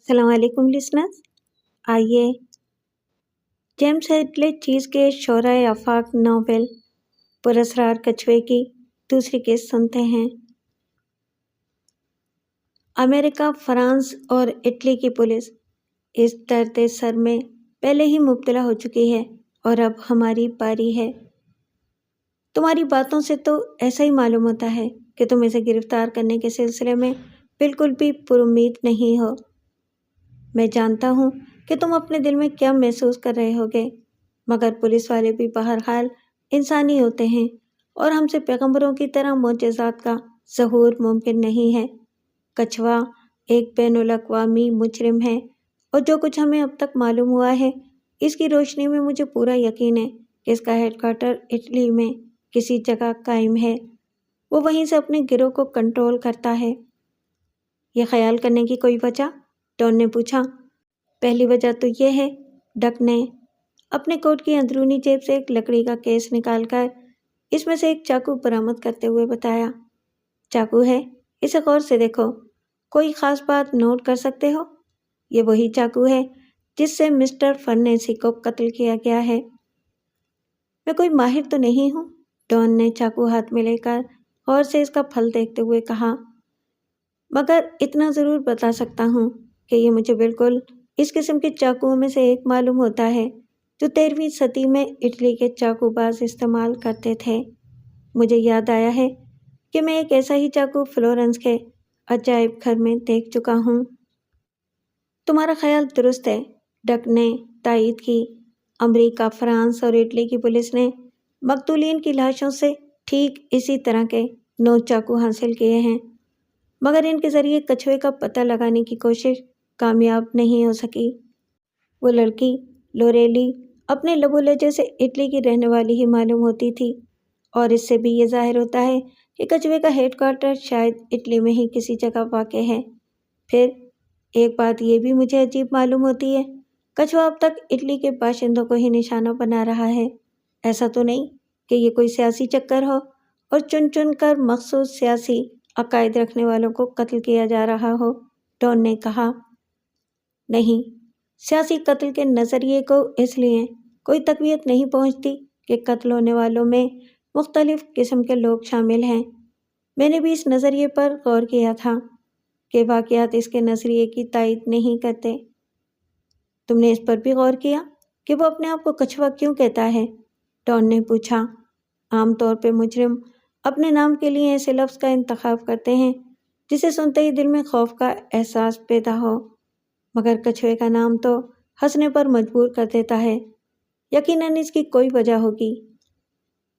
السلام علیکم لسنرز، آئیے جیمز ہیڈلے چیز کے شعرائے آفاق ناول پراسرار کچھوے کی دوسری قسط سنتے ہیں۔ امریکہ، فرانس اور اٹلی کی پولیس اس درد سر میں پہلے ہی مبتلا ہو چکی ہے اور اب ہماری باری ہے۔ تمہاری باتوں سے تو ایسا ہی معلوم ہوتا ہے کہ تم اسے گرفتار کرنے کے سلسلے میں بالکل بھی پرامید نہیں ہو۔ میں جانتا ہوں کہ تم اپنے دل میں کیا محسوس کر رہے ہوگے، مگر پولیس والے بھی بہرحال انسانی ہوتے ہیں اور ہم سے پیغمبروں کی طرح معجزات کا ظہور ممکن نہیں ہے۔ کچھوا ایک بین الاقوامی مجرم ہے اور جو کچھ ہمیں اب تک معلوم ہوا ہے اس کی روشنی میں مجھے پورا یقین ہے کہ اس کا ہیڈ کوارٹر اٹلی میں کسی جگہ قائم ہے۔ وہ وہیں سے اپنے گروہ کو کنٹرول کرتا ہے۔ یہ خیال کرنے کی کوئی وجہ؟ ڈان نے پوچھا۔ پہلی وجہ تو یہ ہے، ڈک نے اپنے کوٹ کی اندرونی جیب سے ایک لکڑی کا کیس نکال کر اس میں سے ایک چاقو برآمد کرتے ہوئے بتایا۔ چاقو ہے، اسے غور سے دیکھو۔ کوئی خاص بات نوٹ کر سکتے ہو؟ یہ وہی چاقو ہے جس سے مسٹر فرنیسی کو قتل کیا گیا ہے۔ میں کوئی ماہر تو نہیں ہوں، ڈان نے چاقو ہاتھ میں لے کر غور سے اس کا پھل دیکھتے ہوئے کہا، مگر اتنا ضرور بتا سکتا ہوں کہ یہ مجھے بالکل اس قسم کے چاقوؤں میں سے ایک معلوم ہوتا ہے جو 13ویں صدی میں اٹلی کے چاقو باز استعمال کرتے تھے۔ مجھے یاد آیا ہے کہ میں ایک ایسا ہی چاقو فلورنس کے عجائب گھر میں دیکھ چکا ہوں۔ تمہارا خیال درست ہے، ڈک نے تائید کی۔ امریکہ، فرانس اور اٹلی کی پولیس نے مقتولین کی لاشوں سے ٹھیک اسی طرح کے 9 چاقو حاصل کیے ہیں، مگر ان کے ذریعے کچھوے کا پتہ لگانے کی کوشش کامیاب نہیں ہو سکی۔ وہ لڑکی لوریلی اپنے لب و لہجے سے اٹلی کی رہنے والی ہی معلوم ہوتی تھی، اور اس سے بھی یہ ظاہر ہوتا ہے کہ کچھوے کا ہیڈ کوارٹر شاید اٹلی میں ہی کسی جگہ واقع ہے۔ پھر ایک بات یہ بھی مجھے عجیب معلوم ہوتی ہے، کچھوا اب تک اٹلی کے باشندوں کو ہی نشانہ بنا رہا ہے۔ ایسا تو نہیں کہ یہ کوئی سیاسی چکر ہو اور چن چن کر مخصوص سیاسی عقائد رکھنے والوں کو قتل کیا جا رہا ہو، ڈان نے کہا۔ نہیں، سیاسی قتل کے نظریے کو اس لیے کوئی تقویت نہیں پہنچتی کہ قتل ہونے والوں میں مختلف قسم کے لوگ شامل ہیں۔ میں نے بھی اس نظریے پر غور کیا تھا کہ واقعات اس کے نظریے کی تائید نہیں کرتے۔ تم نے اس پر بھی غور کیا کہ وہ اپنے آپ کو کچھوا کیوں کہتا ہے؟ ڈان نے پوچھا۔ عام طور پہ مجرم اپنے نام کے لیے ایسے لفظ کا انتخاب کرتے ہیں جسے سنتے ہی دل میں خوف کا احساس پیدا ہو، مگر کچھوے کا نام تو ہنسنے پر مجبور کر دیتا ہے۔ یقیناً اس کی کوئی وجہ ہوگی۔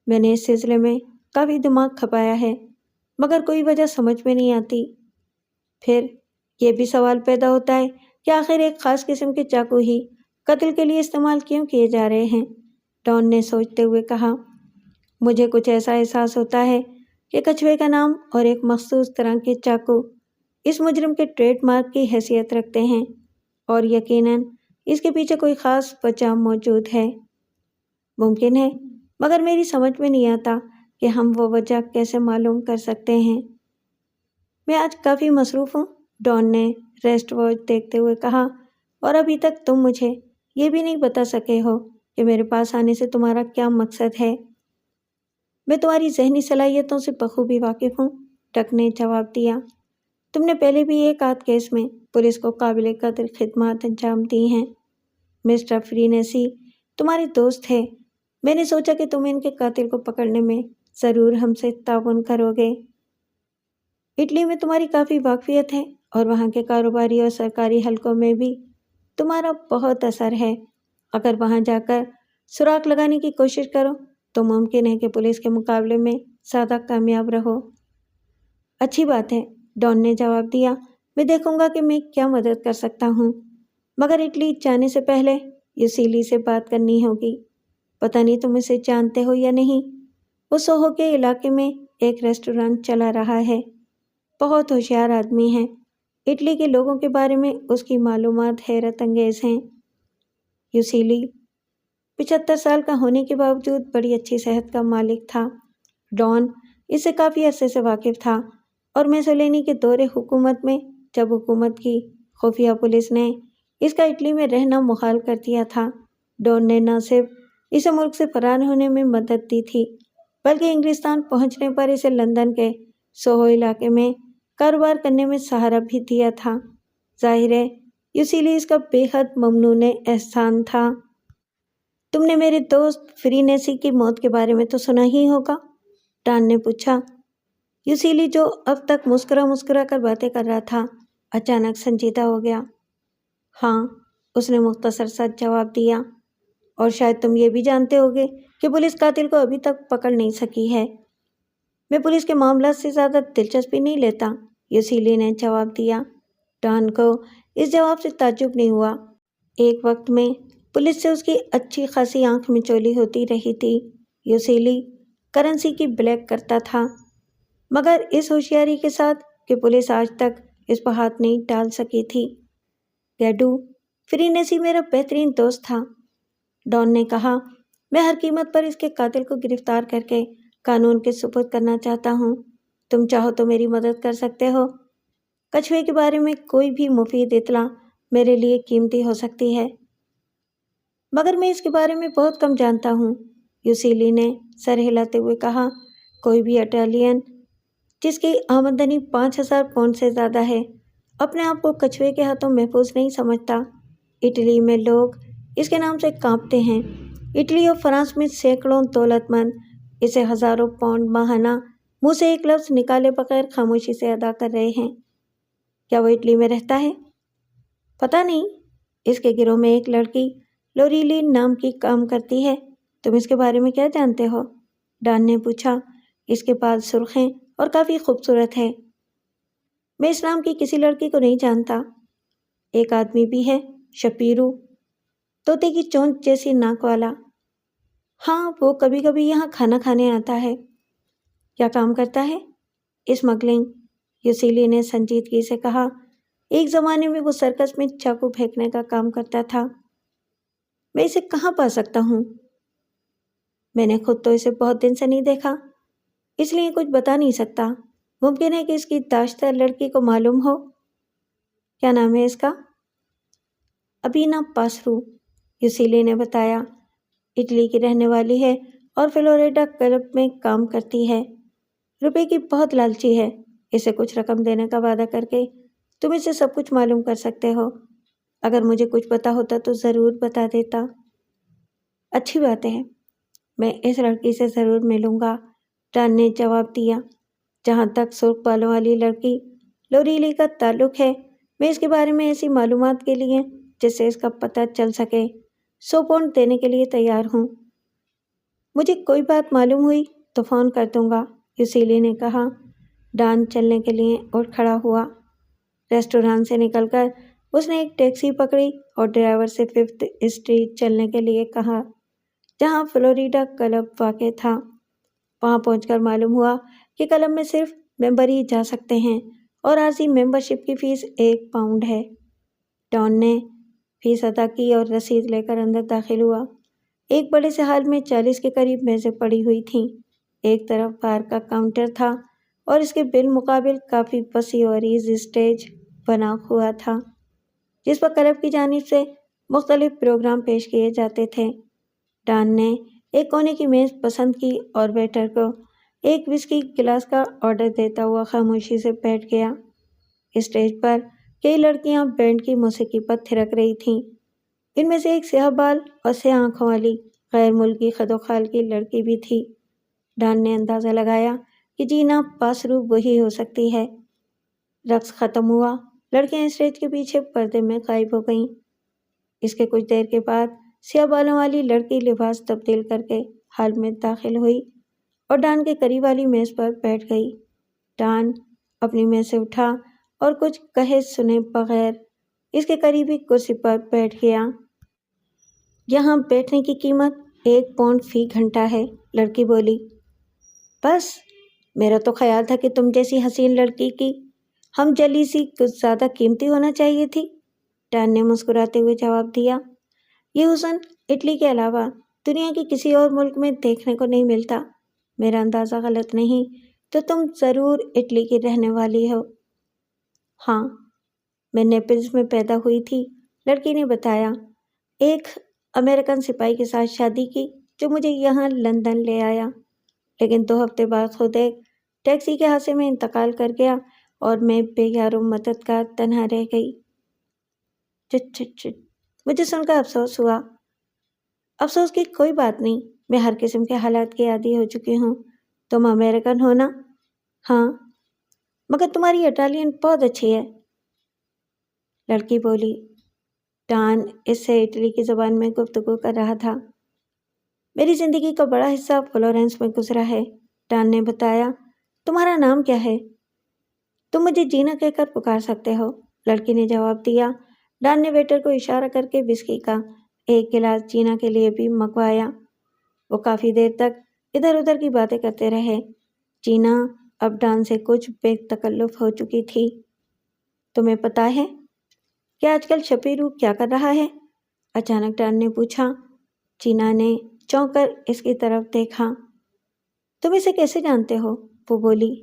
میں نے اس سلسلے میں کافی دماغ کھپایا ہے، مگر کوئی وجہ سمجھ میں نہیں آتی۔ پھر یہ بھی سوال پیدا ہوتا ہے کہ آخر ایک خاص قسم کے چاقو ہی قتل کے لیے استعمال کیوں کیے جا رہے ہیں؟ ڈان نے سوچتے ہوئے کہا۔ مجھے کچھ ایسا احساس ہوتا ہے کہ کچھوے کا نام اور ایک مخصوص طرح کے چاقو اس مجرم کے ٹریڈ مارک کی حیثیت رکھتے ہیں، اور یقیناً اس کے پیچھے کوئی خاص وجہ موجود ہے۔ ممکن ہے، مگر میری سمجھ میں نہیں آتا کہ ہم وہ وجہ کیسے معلوم کر سکتے ہیں۔ میں آج کافی مصروف ہوں، ڈان نے ریسٹ واچ دیکھتے ہوئے کہا، اور ابھی تک تم مجھے یہ بھی نہیں بتا سکے ہو کہ میرے پاس آنے سے تمہارا کیا مقصد ہے۔ میں تمہاری ذہنی صلاحیتوں سے بخوبی واقف ہوں، ڈک نے جواب دیا۔ تم نے پہلے بھی ایک آدھ کیس میں پولیس کو قابل قدر خدمات انجام دی ہیں۔ مسٹر فرینیسی تمہارے دوست ہے، میں نے سوچا کہ تم ان کے قاتل کو پکڑنے میں ضرور ہم سے تعاون کرو گے۔ اٹلی میں تمہاری کافی واقفیت ہے اور وہاں کے کاروباری اور سرکاری حلقوں میں بھی تمہارا بہت اثر ہے۔ اگر وہاں جا کر سراغ لگانے کی کوشش کرو تو ممکن ہے کہ پولیس کے مقابلے میں زیادہ کامیاب رہو۔ اچھی بات ہے، ڈان نے جواب دیا، میں دیکھوں گا کہ میں کیا مدد کر سکتا ہوں، مگر اٹلی جانے سے پہلے یوسیلی سے بات کرنی ہوگی۔ پتہ نہیں تم اسے جانتے ہو یا نہیں، وہ سوہو کے علاقے میں ایک ریسٹورانٹ چلا رہا ہے۔ بہت ہوشیار آدمی ہے، اٹلی کے لوگوں کے بارے میں اس کی معلومات حیرت انگیز ہیں۔ یوسیلی 75 سال کا ہونے کے باوجود بڑی اچھی صحت کا مالک تھا۔ ڈان اس سے کافی عرصے سے واقف تھا، اور میسولینی کے دور حکومت میں جب حکومت کی خفیہ پولیس نے اس کا اٹلی میں رہنا محال کر دیا تھا۔ ڈان نے نہ صرف اسے ملک سے فرار ہونے میں مدد دی تھی بلکہ انگلستان پہنچنے پر اسے لندن کے سوہو علاقے میں کاروبار کرنے میں سہارا بھی دیا تھا۔ ظاہر ہے یوسیلیس کا بے حد ممنون احسان تھا۔ تم نے میرے دوست فرینیسی کی موت کے بارے میں تو سنا ہی ہوگا؟ ڈان نے پوچھا۔ یوسیلی جو اب تک مسکرا کر باتیں کر رہا تھا اچانک سنجیدہ ہو گیا۔ ہاں، اس نے مختصر سا جواب دیا، اور شاید تم یہ بھی جانتے ہوگے کہ پولیس قاتل کو ابھی تک پکڑ نہیں سکی ہے۔ میں پولیس کے معاملات سے زیادہ دلچسپی نہیں لیتا، یوسیلی نے جواب دیا۔ ڈان کو اس جواب سے تعجب نہیں ہوا۔ ایک وقت میں پولیس سے اس کی اچھی خاصی آنکھ مچولی ہوتی رہی تھی۔ یوسیلی کرنسی کی بلیک کرتا تھا، مگر اس ہوشیاری کے ساتھ کہ پولیس آج تک اس پر ہاتھ نہیں ڈال سکی تھی۔ گیڈو، فرینیسی میرا بہترین دوست تھا، ڈان نے کہا۔ میں ہر قیمت پر اس کے قاتل کو گرفتار کر کے قانون کے سپرد کرنا چاہتا ہوں۔ تم چاہو تو میری مدد کر سکتے ہو۔ کچھوے کے بارے میں کوئی بھی مفید اطلاع میرے لیے قیمتی ہو سکتی ہے، مگر میں اس کے بارے میں بہت کم جانتا ہوں، یوسیلی نے سر ہلاتے ہوئے کہا۔ کوئی بھی اٹالین جس کی آمدنی 5000 پاؤنڈ سے زیادہ ہے اپنے آپ کو کچھوے کے ہاتھوں محفوظ نہیں سمجھتا۔ اٹلی میں لوگ اس کے نام سے کانپتے ہیں۔ اٹلی اور فرانس میں سینکڑوں دولت مند اسے ہزاروں پاؤنڈ ماہانہ منہ سے ایک لفظ نکالے بغیر خاموشی سے ادا کر رہے ہیں۔ کیا وہ اٹلی میں رہتا ہے؟ پتہ نہیں۔ اس کے گروہ میں ایک لڑکی لوریلی نام کی کام کرتی ہے۔ تم اس کے بارے میں کیا جانتے ہو؟ ڈان نے پوچھا۔ اس کے بال سرخ ہیں اور کافی خوبصورت ہے۔ میں اس نام کی کسی لڑکی کو نہیں جانتا۔ ایک آدمی بھی ہے، شپیرو، طوطے کی چونچ جیسی ناک والا۔ ہاں، وہ کبھی کبھی یہاں کھانا کھانے آتا ہے۔ کیا کام کرتا ہے؟ اسمگلنگ، یوسیلی نے سنجیدگی سے کہا۔ ایک زمانے میں وہ سرکس میں چاقو پھینکنے کا کام کرتا تھا۔ میں اسے کہاں پا سکتا ہوں؟ میں نے خود تو اسے بہت دن سے نہیں دیکھا، اس لیے کچھ بتا نہیں سکتا۔ ممکن ہے کہ اس کی داشتہ لڑکی کو معلوم ہو۔ کیا نام ہے اس کا؟ ابینا پاسرو، یوسیلی نے بتایا۔ اٹلی کی رہنے والی ہے اور فلوریڈا کلب میں کام کرتی ہے۔ روپے کی بہت لالچی ہے۔ اسے کچھ رقم دینے کا وعدہ کر کے تم اسے سب کچھ معلوم کر سکتے ہو۔ اگر مجھے کچھ پتا ہوتا تو ضرور بتا دیتا۔ اچھی بات ہے، میں اس لڑکی سے ضرور ملوں گا، ڈان نے جواب دیا۔ جہاں تک سرخ بالوں والی لڑکی لوریلی کا تعلق ہے، میں اس کے بارے میں ایسی معلومات کے لیے جس سے اس کا پتہ چل سکے 100 پاؤنڈ دینے کے لیے تیار ہوں۔ مجھے کوئی بات معلوم ہوئی تو فون کر دوں گا، یوسیلی نے کہا۔ ڈان چلنے کے لیے اٹھ کھڑا ہوا۔ ریسٹوران سے نکل کر اس نے ایک ٹیکسی پکڑی اور ڈرائیور سے 5th اسٹریٹ چلنے کے لیے کہا، جہاں فلوریڈا کلب واقع تھا۔ وہاں پہنچ کر معلوم ہوا کہ کلب میں صرف ممبر ہی جا سکتے ہیں اور عارضی ممبر شپ کی فیس 1 پاؤنڈ ہے۔ ڈان نے فیس ادا کی اور رسید لے کر اندر داخل ہوا۔ ایک بڑے سے ہال میں 40 کے قریب میزیں پڑی ہوئی تھیں۔ ایک طرف بار کا کاؤنٹر تھا اور اس کے بالمقابل کافی وسیع و عریض اسٹیج بنا ہوا تھا، جس پر کلب کی جانب سے مختلف پروگرام پیش کیے جاتے تھے۔ ڈان نے ایک کونے کی میز پسند کی اور ویٹر کو ایک وسکی گلاس کا آرڈر دیتا ہوا خاموشی سے بیٹھ گیا۔ اسٹیج پر کئی لڑکیاں بینڈ کی موسیقی پر تھرک رہی تھیں۔ ان میں سے ایک سیاہ بال اور سیاہ آنکھوں والی غیر ملکی خد و خال کی لڑکی بھی تھی۔ ڈان نے اندازہ لگایا کہ جینا پاسرو وہی ہو سکتی ہے۔ رقص ختم ہوا، لڑکیاں اسٹیج کے پیچھے پردے میں غائب ہو گئیں۔ اس کے کچھ دیر کے بعد سیاہ بالوں والی لڑکی لباس تبدیل کر کے ہال میں داخل ہوئی اور ڈان کے قریب والی میز پر بیٹھ گئی۔ ڈان اپنی میز سے اٹھا اور کچھ کہے سنے بغیر اس کے قریبی کرسی پر بیٹھ گیا۔ یہاں بیٹھنے کی قیمت 1 پاؤنڈ فی گھنٹہ ہے، لڑکی بولی۔ بس، میرا تو خیال تھا کہ تم جیسی حسین لڑکی کی ہم جلیسی کچھ زیادہ قیمتی ہونا چاہیے تھی، ڈان نے مسکراتے ہوئے جواب دیا۔ یہ حسن اٹلی کے علاوہ دنیا کے کسی اور ملک میں دیکھنے کو نہیں ملتا۔ میرا اندازہ غلط نہیں تو تم ضرور اٹلی کی رہنے والی ہو۔ ہاں، میں نیپلز میں پیدا ہوئی تھی، لڑکی نے بتایا۔ ایک امریکن سپاہی کے ساتھ شادی کی جو مجھے یہاں لندن لے آیا، لیکن 2 ہفتے بعد خود ایک ٹیکسی کے حادثے میں انتقال کر گیا اور میں بے یار و مددگار تنہا رہ گئی۔ مجھے سن کر افسوس ہوا۔ افسوس کی کوئی بات نہیں، میں ہر قسم کے حالات کی عادی ہو چکی ہوں۔ تم امریکن ہو نا؟ ہاں، مگر تمہاری اٹالین بہت اچھی ہے، لڑکی بولی۔ ڈان اس سے اٹلی کی زبان میں گفتگو کر رہا تھا۔ میری زندگی کا بڑا حصہ فلورنس میں گزرا ہے، ڈان نے بتایا۔ تمہارا نام کیا ہے؟ تم مجھے جینا کہہ کر پکار سکتے ہو، لڑکی نے جواب دیا۔ ڈان نے ویٹر کو اشارہ کر کے وسکی کا ایک گلاس جینا کے لیے بھی منگوایا۔ وہ کافی دیر تک ادھر ادھر کی باتیں کرتے رہے۔ جینا اب ڈان سے کچھ بے تکلف ہو چکی تھی۔ تمہیں پتہ ہے کہ آج کل شپیرو کیا کر رہا ہے؟ اچانک ڈان نے پوچھا۔ جینا نے چونک کر اس کی طرف دیکھا۔ تم اسے کیسے جانتے ہو؟ وہ بولی،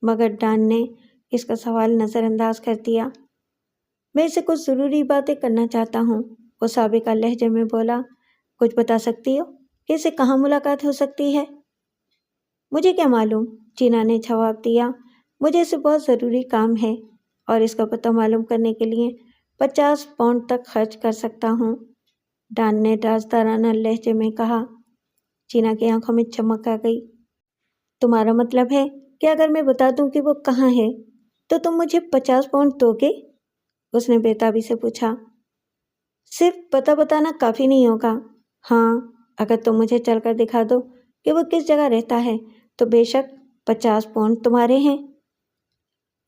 مگر ڈان نے اس کا سوال نظر انداز کر دیا۔ میں اسے کچھ ضروری باتیں کرنا چاہتا ہوں، وہ سابقہ لہجے میں بولا۔ کچھ بتا سکتی ہو کہ اسے کہاں ملاقات ہو سکتی ہے؟ مجھے کیا معلوم، جینا نے جواب دیا۔ مجھے اسے بہت ضروری کام ہے اور اس کا پتہ معلوم کرنے کے لیے 50 پاؤنڈ تک خرچ کر سکتا ہوں، ڈان نے رازدارانہ لہجے میں کہا۔ جینا کی آنکھوں میں چمک آ گئی۔ تمہارا مطلب ہے کہ اگر میں بتا دوں کہ وہ کہاں ہے تو تم مجھے 50 پاؤنڈ دو گے؟ اس نے بےتابی سے پوچھا۔ صرف پتہ بتانا کافی نہیں ہوگا۔ ہاں، اگر تم مجھے چل کر دکھا دو کہ وہ کس جگہ رہتا ہے تو بے شک 50 پاؤنڈ تمہارے ہیں۔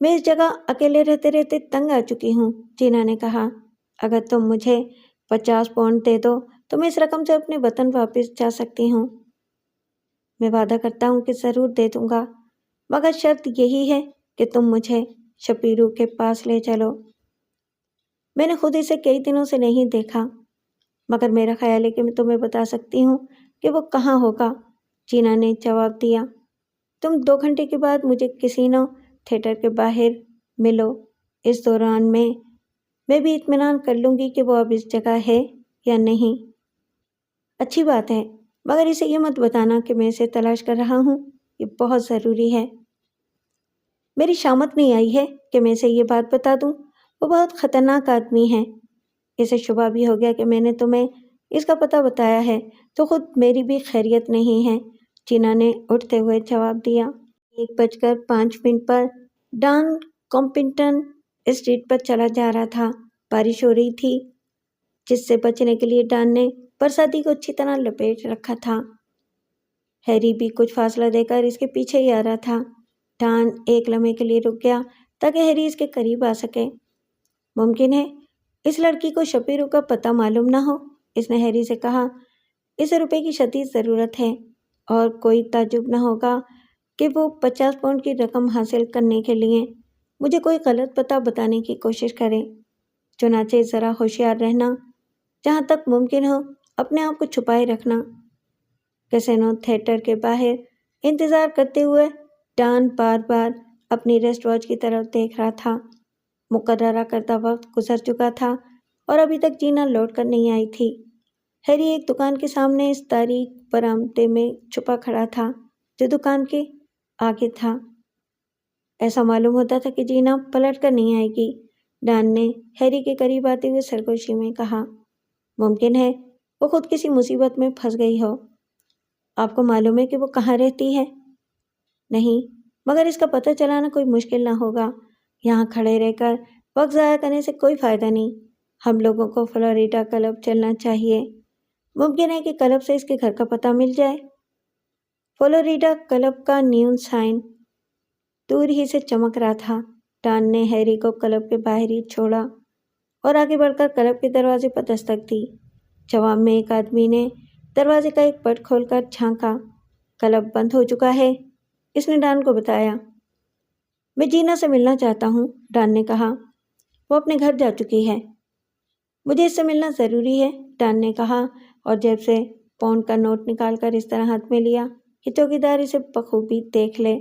میں اس جگہ اکیلے رہتے رہتے تنگ آ چکی ہوں، جینا نے کہا۔ اگر تم مجھے 50 پاؤنڈ دے دو تو میں اس رقم سے اپنے وطن واپس جا سکتی ہوں۔ میں وعدہ کرتا ہوں کہ ضرور دے دوں گا، مگر شرط یہی ہے کہ تم مجھے شپیرو کے پاس لے چلو۔ میں نے خود اسے کئی دنوں سے نہیں دیکھا، مگر میرا خیال ہے کہ میں تمہیں بتا سکتی ہوں کہ وہ کہاں ہوگا، جینا نے جواب دیا۔ تم 2 گھنٹے کے بعد مجھے کسینو تھیٹر کے باہر ملو۔ اس دوران میں بھی اطمینان کر لوں گی کہ وہ اب اس جگہ ہے یا نہیں۔ اچھی بات ہے، مگر اسے یہ مت بتانا کہ میں اسے تلاش کر رہا ہوں، یہ بہت ضروری ہے۔ میری شامت نہیں آئی ہے کہ میں اسے یہ بات بتا دوں، وہ بہت خطرناک آدمی ہے۔ اسے شبہ بھی ہو گیا کہ میں نے تمہیں اس کا پتہ بتایا ہے تو خود میری بھی خیریت نہیں ہے، جینا نے اٹھتے ہوئے جواب دیا۔ 1:05 پر ڈان کامپٹن اسٹریٹ پر چلا جا رہا تھا۔ بارش ہو رہی تھی، جس سے بچنے کے لیے ڈان نے برساتی کو اچھی طرح لپیٹ رکھا تھا۔ ہیری بھی کچھ فاصلہ دے کر اس کے پیچھے ہی آ رہا تھا۔ ڈان ایک لمحے کے لیے رک گیا تاکہ ہیری اس کے قریب آ سکے۔ ممکن ہے اس لڑکی کو شپیرو کا پتہ معلوم نہ ہو، اس نے ہیری سے کہا۔ اسے روپے کی شدید ضرورت ہے اور کوئی تعجب نہ ہوگا کہ وہ 50 پاؤنڈ کی رقم حاصل کرنے کے لیے مجھے کوئی غلط پتہ بتانے کی کوشش کرے۔ چنانچہ ذرا ہوشیار رہنا، جہاں تک ممکن ہو اپنے آپ کو چھپائے رکھنا۔ کیسینو تھیٹر کے باہر انتظار کرتے ہوئے ڈان بار بار اپنی ریسٹ واچ کی طرف دیکھ رہا تھا۔ مقررہ کردہ وقت گزر چکا تھا اور ابھی تک جینا لوٹ کر نہیں آئی تھی۔ ہیری ایک دکان کے سامنے اس تاریک برآمدے میں چھپا کھڑا تھا جو دکان کے آگے تھا۔ ایسا معلوم ہوتا تھا کہ جینا پلٹ کر نہیں آئے گی، ڈان نے ہیری کے قریب آتے ہوئے سرگوشی میں کہا۔ ممکن ہے وہ خود کسی مصیبت میں پھنس گئی ہو۔ آپ کو معلوم ہے کہ وہ کہاں رہتی ہے؟ نہیں، مگر اس کا پتہ چلانا کوئی مشکل نہ ہوگا۔ یہاں کھڑے رہ کر وقت ضائع کرنے سے کوئی فائدہ نہیں۔ ہم لوگوں کو فلوریڈا کلب چلنا چاہیے، ممکن ہے کہ کلب سے اس کے گھر کا پتہ مل جائے۔ فلوریڈا کلب کا نیون سائن دور ہی سے چمک رہا تھا۔ ڈان نے ہیری کو کلب کے باہر ہی چھوڑا اور آگے بڑھ کر کلب کے دروازے پر دستک دی۔ جواب میں ایک آدمی نے دروازے کا ایک پٹ کھول کر جھانکا۔ کلب بند ہو چکا ہے، اس نے ڈان کو بتایا۔ میں جینا سے ملنا چاہتا ہوں، ڈان نے کہا۔ وہ اپنے گھر جا چکی ہے۔ مجھے اس سے ملنا ضروری ہے، ڈان نے کہا اور جیب سے پاؤنڈ کا نوٹ نکال کر اس طرح ہاتھ میں لیا کہ چوکیدار اسے بخوبی دیکھ لے۔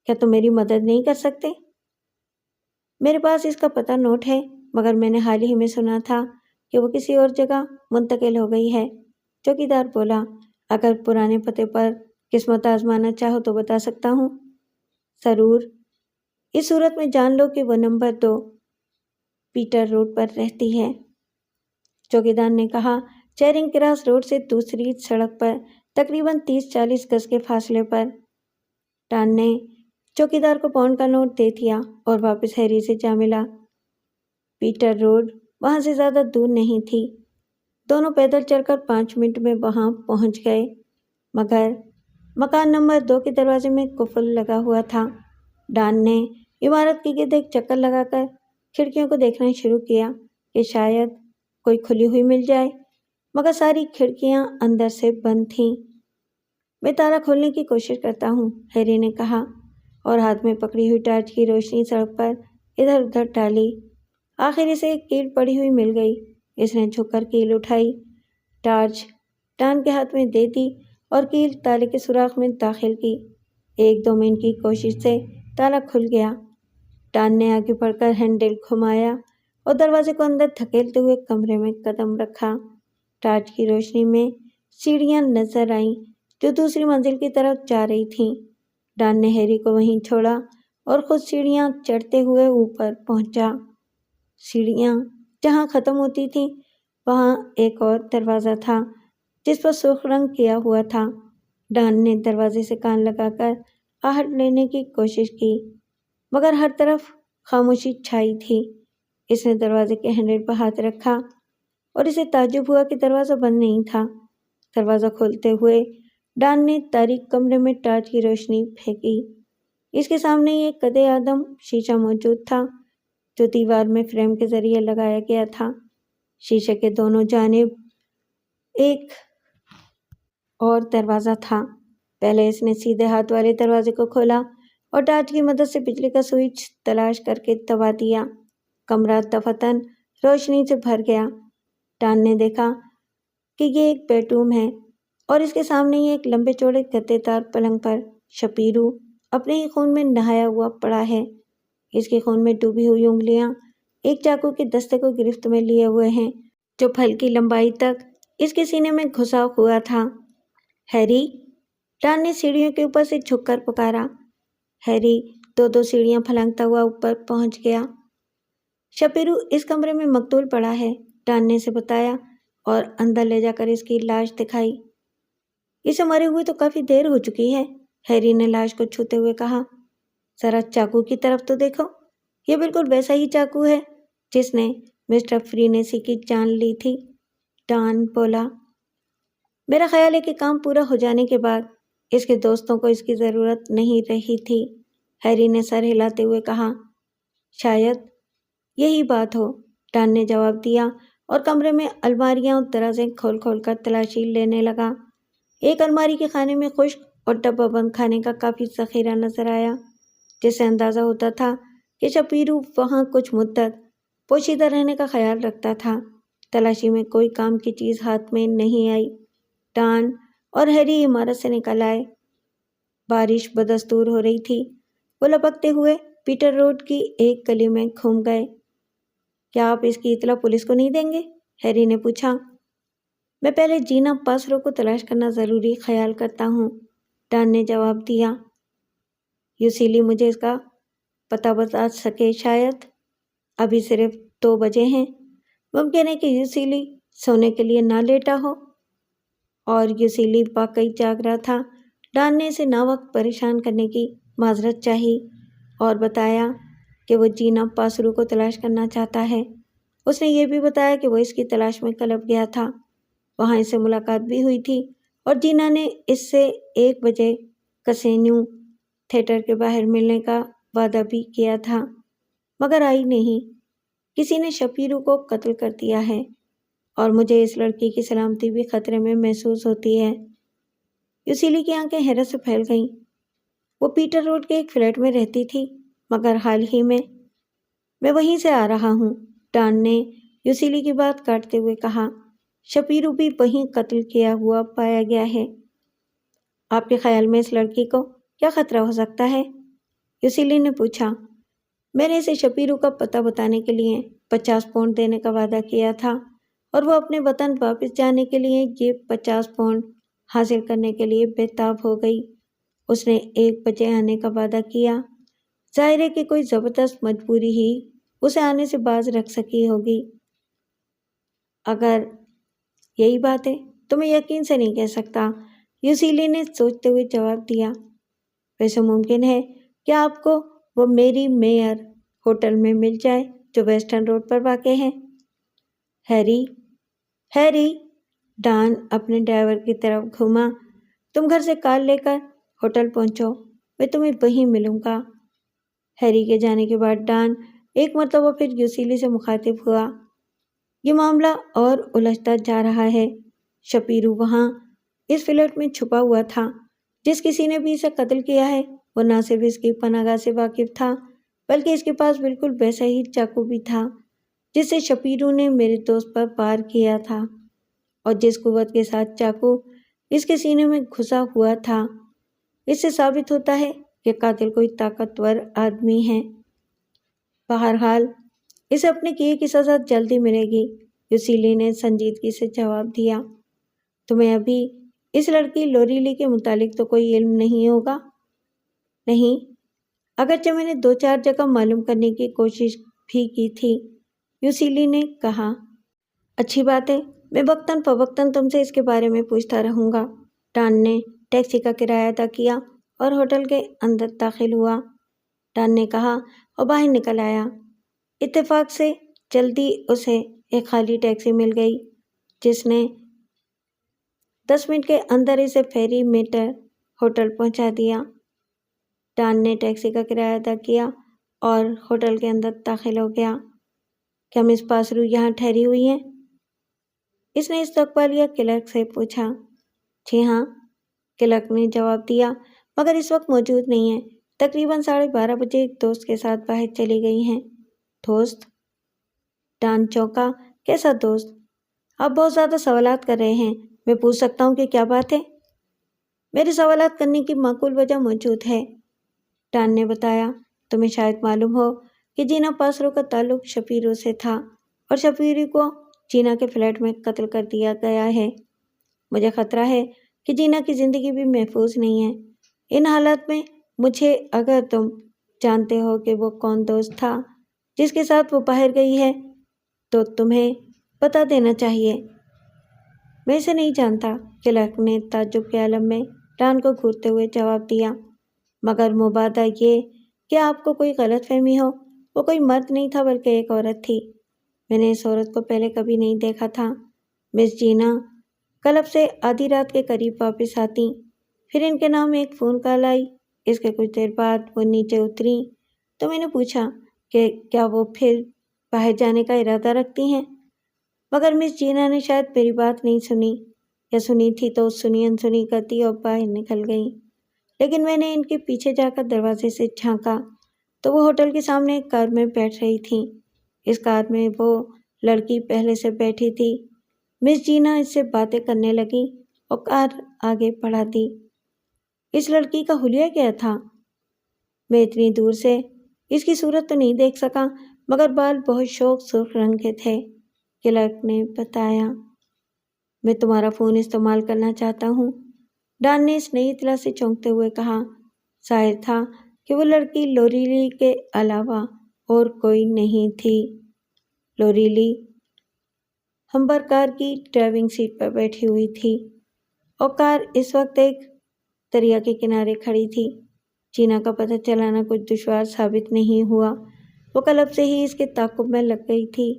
کیا تم میری مدد نہیں کر سکتے؟ میرے پاس اس کا پتہ نوٹ ہے، مگر میں نے حال ہی میں سنا تھا کہ وہ کسی اور جگہ منتقل ہو گئی ہے۔ چوکیدار بولا، اگر پرانے پتے پر قسمت آزمانا چاہو تو بتا سکتا ہوں۔ ضرور، اس صورت میں جان لو کہ وہ نمبر 2 پیٹر روڈ پر رہتی ہے۔ چوکیدار نے کہا، چیرنگ کراس روڈ سے دوسری سڑک پر تقریباً 30-40 گز کے فاصلے پر۔ ڈان نے چوکیدار کو پاؤنڈ کا نوٹ دے دیا اور واپس ہیری سے جا ملا۔ پیٹر روڈ وہاں سے زیادہ دور نہیں تھی۔ دونوں پیدل چل کر 5 منٹ میں وہاں پہنچ گئے، مگر مکان نمبر 2 کے دروازے میں قفل لگا ہوا تھا۔ ڈان نے عمارت کے گرد ایک چکر لگا کر کھڑکیوں کو دیکھنا شروع کیا کہ شاید کوئی کھلی ہوئی مل جائے، مگر ساری کھڑکیاں اندر سے بند تھیں۔ میں تالا کھولنے کی کوشش کرتا ہوں، ہیری نے کہا، اور ہاتھ میں پکڑی ہوئی ٹارچ کی روشنی سڑک پر ادھر ادھر ڈالی۔ آخر اسے ایک کیل پڑی ہوئی مل گئی۔ اس نے جھک کر کیل اٹھائی، ٹارچ ڈان کے ہاتھ میں دے دی اور کیل تالے کے سوراخ میں داخل کی۔ 1-2 منٹ کی کوشش سے تالا کھل گیا۔ ڈان نے آگے بڑھ کر ہینڈل گھمایا اور دروازے کو اندر دھکیلتے ہوئے کمرے میں قدم رکھا۔ ٹارچ کی روشنی میں سیڑھیاں نظر آئیں جو دوسری منزل کی طرف جا رہی تھیں۔ ڈان نے ہیری کو وہیں چھوڑا اور خود سیڑھیاں چڑھتے ہوئے اوپر پہنچا۔ سیڑھیاں جہاں ختم ہوتی تھیں وہاں ایک اور دروازہ تھا جس پر سرخ رنگ کیا ہوا تھا۔ ڈان نے دروازے سے کان لگا کر آہٹ لینے کی کوشش کی، مگر ہر طرف خاموشی چھائی تھی۔ اس نے دروازے کے ہینڈل پر ہاتھ رکھا اور اسے تعجب ہوا کہ دروازہ بند نہیں تھا۔ دروازہ کھولتے ہوئے ڈان نے تاریک کمرے میں ٹارچ کی روشنی پھینکی۔ اس کے سامنے ایک قد آدم شیشہ موجود تھا جو دیوار میں فریم کے ذریعے لگایا گیا تھا۔ شیشے کے دونوں جانب ایک اور دروازہ تھا۔ پہلے اس نے سیدھے ہاتھ والے دروازے کو کھولا اور ٹارچ کی مدد سے بجلی کا سوئچ تلاش کر کے دبا دیا۔ کمرہ دفعتاً روشنی سے بھر گیا۔ ڈان نے دیکھا کہ یہ ایک بیڈ روم ہے اور اس کے سامنے ہی ایک لمبے چوڑے گدے دار پلنگ پر شپیرو اپنے ہی خون میں نہایا ہوا پڑا ہے۔ اس کی خون میں ڈوبی ہوئی انگلیاں ایک چاقو کے دستے کو گرفت میں لیے ہوئے ہیں جو پھل کی لمبائی تک اس کے سینے میں گھسا ہوا تھا۔ ہیری، ڈان نے سیڑھیوں کے اوپر سے جھک کر پکارا۔ ہیری 2 سیڑھیاں پھلانگتا ہوا اوپر پہنچ گیا۔ شپیرو اس کمرے میں مقتول پڑا ہے، ڈان نے اسے بتایا اور اندر لے جا کر اس کی لاش دکھائی۔ اسے مرے ہوئے تو کافی دیر ہو چکی ہے، ہیری نے لاش کو چھوتے ہوئے کہا۔ ذرا چاقو کی طرف تو دیکھو، یہ بالکل ویسا ہی چاقو ہے جس نے مسٹر فرینیسی کی جان لی تھی، ڈان بولا۔ میرا خیال ہے کہ کام پورا ہو جانے کے بعد اس کے دوستوں کو اس کی ضرورت نہیں رہی تھی، ہیری نے سر ہلاتے ہوئے کہا۔ شاید یہی بات ہو، ڈان نے جواب دیا اور کمرے میں الماریاں اور درازیں کھول کھول کر تلاشی لینے لگا۔ ایک الماری کے خانے میں خشک اور ڈبہ بند کھانے کا کافی ذخیرہ نظر آیا، جس سے اندازہ ہوتا تھا کہ شپیرو وہاں کچھ مدت پوشیدہ رہنے کا خیال رکھتا تھا۔ تلاشی میں کوئی کام کی چیز ہاتھ میں نہیں آئی۔ ڈان اور ہیری عمارت سے نکل آئے۔ بارش بدستور ہو رہی تھی۔ وہ لپکتے ہوئے پیٹر روڈ کی ایک گلی میں گھوم گئے۔ کیا آپ اس کی اطلاع پولیس کو نہیں دیں گے؟ ہیری نے پوچھا۔ میں پہلے جینا پاسرو کو تلاش کرنا ضروری خیال کرتا ہوں، ڈان نے جواب دیا۔ یوسیلی مجھے اس کا پتہ بتا سکے شاید۔ ابھی صرف 2 بجے ہیں، ممکن ہے کہ یوسیلی سونے کے لیے نہ لیٹا ہو۔ اور یوسیلی واقعی جاگ رہا تھا۔ ڈان نے اسے نا وقت پریشان کرنے کی معذرت چاہی اور بتایا کہ وہ جینا پاسرو کو تلاش کرنا چاہتا ہے۔ اس نے یہ بھی بتایا کہ وہ اس کی تلاش میں کلب گیا تھا، وہاں اس سے ملاقات بھی ہوئی تھی اور جینا نے اس سے 1 بجے کسینو تھیٹر کے باہر ملنے کا وعدہ بھی کیا تھا، مگر آئی نہیں۔ کسی نے شپیرو کو قتل کر دیا ہے اور مجھے اس لڑکی کی سلامتی بھی خطرے میں محسوس ہوتی ہے۔ یوسیلی کی آنکھیں حیرت سے پھیل گئیں۔ وہ پیٹر روڈ کے ایک فلیٹ میں رہتی تھی، مگر حال ہی میں وہیں سے آ رہا ہوں، ڈان نے یوسیلی کی بات کاٹتے ہوئے کہا۔ شپیرو بھی وہیں قتل کیا ہوا پایا گیا ہے۔ آپ کے خیال میں اس لڑکی کو کیا خطرہ ہو سکتا ہے؟ یوسیلی نے پوچھا۔ میں نے اسے شپیرو کا پتہ بتانے کے لیے 50 پاؤنڈ دینے کا وعدہ کیا تھا اور وہ اپنے وطن واپس جانے کے لیے یہ 50 پاؤنڈ حاصل کرنے کے لیے بےتاب ہو گئی۔ اس نے 1 بجے آنے کا وعدہ کیا۔ ظاہر ہے کہ کوئی زبردست مجبوری ہی اسے آنے سے باز رکھ سکی ہوگی۔ اگر یہی بات ہے تو میں یقین سے نہیں کہہ سکتا، یوسیلی نے سوچتے ہوئے جواب دیا۔ ویسے ممکن ہے کہ آپ کو وہ میری میئر ہوٹل میں مل جائے جو ویسٹرن روڈ پر واقع ہے۔ ہیری، ڈان اپنے ڈرائیور کی طرف گھوما، تم گھر سے کار لے کر ہوٹل پہنچو، میں تمہیں وہیں ملوں گا۔ ہیری کے جانے کے بعد ڈان ایک مرتبہ پھر یوسیلی سے مخاطب ہوا۔ یہ معاملہ اور الجھتا جا رہا ہے۔ شپیرو وہاں اس فلیٹ میں چھپا ہوا تھا۔ جس کسی نے بھی اسے قتل کیا ہے وہ نہ صرف اس کی پناہ گاہ سے واقف تھا بلکہ اس کے پاس بالکل ویسا ہی چاقو بھی تھا جس سے شپیرو نے میرے دوست پر وار کیا تھا، اور جس قوت کے ساتھ چاقو اس کے سینے میں گھسا ہوا تھا اس سے ثابت ہوتا ہے کہ قاتل کوئی طاقتور آدمی ہے۔ بہرحال اسے اپنے کیے کی سزا جلدی ملے گی، یوسیلی نے سنجیدگی سے جواب دیا۔ تمہیں ابھی اس لڑکی لوریلی کے متعلق تو کوئی علم نہیں ہوگا؟ نہیں، اگرچہ میں نے 2-4 جگہ معلوم کرنے کی کوشش بھی کی تھی، یوسیلی نے کہا۔ اچھی بات ہے، میں وقتاً فوقتاً تم سے اس کے بارے میں پوچھتا رہوں گا۔ ڈان نے ٹیکسی کا کرایہ ادا کیا اور ہوٹل کے اندر داخل ہوا۔ ڈان نے کہا اور باہر نکل آیا۔ اتفاق سے جلدی اسے ایک خالی ٹیکسی مل گئی جس نے 10 منٹ کے اندر اسے فیری میٹر ہوٹل پہنچا دیا۔ ڈان نے ٹیکسی کا کرایہ ادا کیا اور ہوٹل کے اندر داخل ہو گیا۔ کیا مس پاسرو یہاں ٹھہری ہوئی ہیں؟ اس نے استقبالیہ کلرک سے پوچھا۔ جی ہاں، کلرک نے جواب دیا، مگر اس وقت موجود نہیں ہے۔ تقریباً 12:30 بجے ایک دوست کے ساتھ باہر چلی گئی ہیں۔ دوست؟ ڈان چونکا۔ کیسا دوست؟ آپ بہت زیادہ سوالات کر رہے ہیں، میں پوچھ سکتا ہوں کہ کیا بات ہے؟ میرے سوالات کرنے کی معقول وجہ موجود ہے، ڈان نے بتایا۔ تمہیں شاید معلوم ہو کہ جینا پاسرو کا تعلق شپیرو سے تھا اور شپیرو کو جینا کے فلیٹ میں قتل کر دیا گیا ہے۔ مجھے خطرہ ہے کہ جینا کی زندگی بھی محفوظ نہیں ہے۔ ان حالات میں مجھے، اگر تم جانتے ہو کہ وہ کون دوست تھا جس کے ساتھ وہ باہر گئی ہے تو تمہیں بتا دینا چاہیے۔ میں اسے نہیں جانتا، کلرک نے تعجب کے عالم میں ڈان کو گھورتے ہوئے جواب دیا، مگر مبادا یہ کہ آپ کو کوئی غلط فہمی ہو، وہ کوئی مرد نہیں تھا بلکہ ایک عورت تھی۔ میں نے اس عورت کو پہلے کبھی نہیں دیکھا تھا۔ مس جینا کلب سے آدھی رات کے قریب واپس آتی، پھر ان کے نام ایک فون کال آئی۔ اس کے کچھ دیر بعد وہ نیچے اتری تو میں نے پوچھا کہ کیا وہ پھر باہر جانے کا ارادہ رکھتی ہیں، مگر مس جینا نے شاید میری بات نہیں سنی، یا سنی تھی تو سنی انسنی کرتی اور باہر نکل گئی۔ لیکن میں نے ان کے پیچھے جا کر دروازے سے جھانکا تو وہ ہوٹل کے سامنے ایک کار میں بیٹھ رہی تھیں۔ اس کار میں وہ لڑکی پہلے سے بیٹھی تھی۔ مس جینا اس سے باتیں کرنے لگی اور کار آگے بڑھا دی۔ اس لڑکی کا حلیہ کیا تھا؟ میں اتنی دور سے اس کی صورت تو نہیں دیکھ سکا، مگر بال بہت شوق سرخ رنگ کے تھے، کلرک نے بتایا۔ میں تمہارا فون استعمال کرنا چاہتا ہوں، ڈان نے اس نئی اطلاع سے چونکتے ہوئے کہا۔ ظاہر تھا کہ وہ لڑکی لوریلی کے علاوہ اور کوئی نہیں تھی۔ لوریلی ہمبر کار کی ڈرائیونگ سیٹ پر بیٹھی ہوئی تھی اور کار اس وقت ایک دریا کے کنارے کھڑی تھی۔ جینا کا پتہ چلانا کچھ دشوار ثابت نہیں ہوا، وہ کلب سے ہی اس کے تعاقب میں لگ گئی تھی۔